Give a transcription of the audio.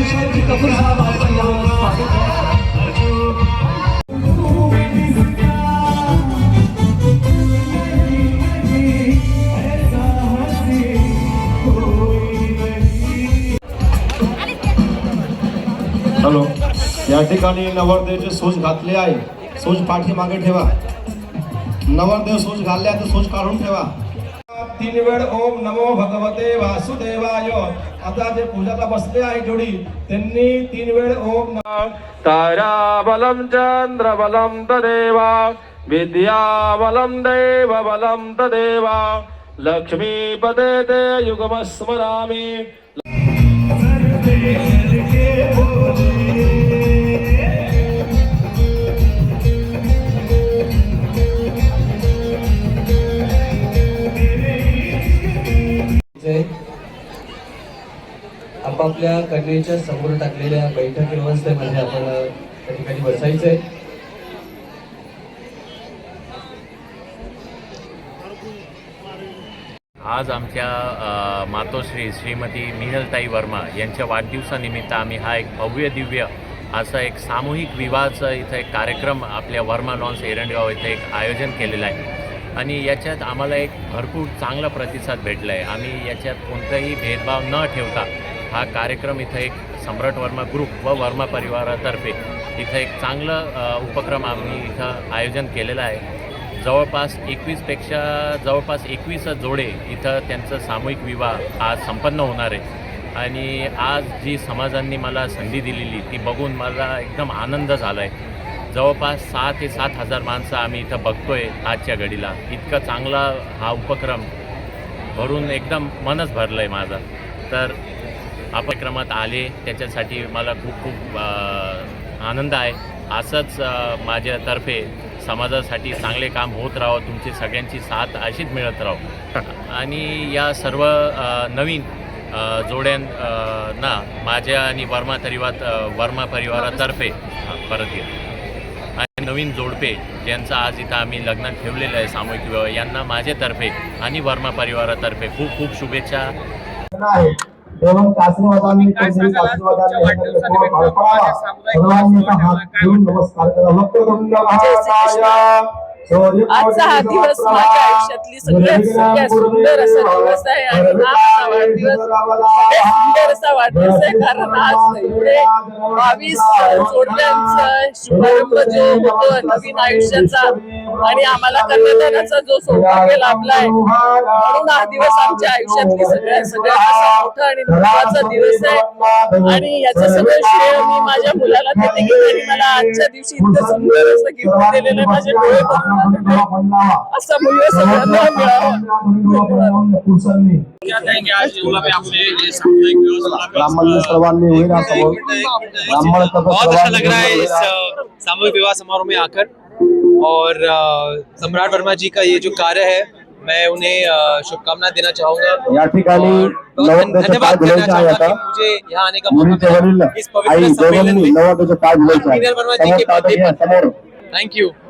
ऋषी कपूर साहब आपका यहाँ स्वागत है। हॅलो, या ठिकाणी नवरदेवचे सूज घातले आहे. सूज पाठीमागे ठेवा. नवरदेव सूज घालले तर सूज काढून ठेवा. 3 वेळ ओम नमो भगवते वासुदेवाय. आता जे पूजाला बसले आहे जोडी त्यांनी 3 वेळ ओम ताराबलं चंद्रबलं तदेवा विद्याबलं देवबलं तदेवा लक्ष्मीपदे ते युगमस्मरामि. आपापल्या कन्येच्या समोर टाकलेल्या बैठक व्यवस्थेमध्ये आपण त्या ठिकाणी बसायचंय. आज आमच्या मातोश्री श्रीमती मिहलताई वर्मा यांच्या वाढदिवसानिमित्त आम्ही हा एक भव्य दिव्य असा एक सामूहिक विवाहाचा इथं एक कार्यक्रम आपल्या वर्मा लॉन्स एरंडगाव इथे एक आयोजन केलेलं आहे आणि याच्यात आम्हाला एक भरपूर चांगला प्रतिसाद भेटला आहे. आम्ही याच्यात कोणताही भेदभाव न ठेवता हा कार्यक्रम इथं एक सम्राट वर्मा ग्रुप व वर्मा परिवारातर्फे इथं एक चांगलं उपक्रम आम्ही इथं आयोजन केलेलं आहे. जवळपास 21 जोडे इथं त्यांचं सामूहिक विवाह आज संपन्न होणार आहे आणि आज जी समाजांनी मला संधी दिलेली ती बघून मला एकदम आनंद झाला आहे. जवळपास 6 ते 7 हजार माणसं आम्ही इथं बघतो आहे आजच्या घडीला. इतका चांगला हा उपक्रम भरून एकदम मनच भरलं आहे माझं. तर उपक्रमात आले त्याच्यासाठी मला खूप खूप आनंद आहे. असंच माझ्यातर्फे समाजासाठी चांगले काम होत राहावं, तुमची सगळ्यांची साथ अशीच मिळत राहो आणि या सर्व नवीन जोड्यांना माझ्या आणि वर्मा परिवारातर्फे परत येतो आणि नवीन जोडपे ज्यांचं आज इथं आम्ही लग्नात ठेवलेलं आहे सामूहिक विवाह यांना माझ्यातर्फे आणि वर्मा परिवारातर्फे खूप खूखूप शुभेच्छा. एवं आशीर्वादांनी नमस्कार करा. आजचा हा दिवस माझ्या आयुष्यातली सगळ्यात सुंदर असा दिवस आहे आणि हा वाढदिवस सुंदर असा वाढदिवस आहे कारण आज एवढे 22 जोडप्यांचा शुभारंभ जो होतो नवीन आयुष्याचा आणि आम्हाला कन्यादानाचा जो सौभाग्य लाभला आहे म्हणून हा दिवस आमच्या आयुष्यातली सगळ्यात असा मोठा आणि महत्त्वाचा दिवस आहे आणि याचं सगळं श्रेय मी माझ्या मुलाला देते की त्यांनी मला आजच्या दिवशी इतकं सुंदर असं गिफ्ट दिलेलं माझे डोळे बघून असं मुलगा सगळ्यांना मिळावं. बहुत अच्छा लग रहा है इस सामूहिक विवाह समारोह में आकर और सम्राट वर्मा जी का ये जो कार्य है मैं उन्हें शुभकामनाएं देना चाहूंगा. धन्यवाद करना चाहूंगा कि मुझे यहाँ आने का मौका मिला इस पवित्र सम्मेलन में वर्मा जी के बर्थडे पर. Thank you.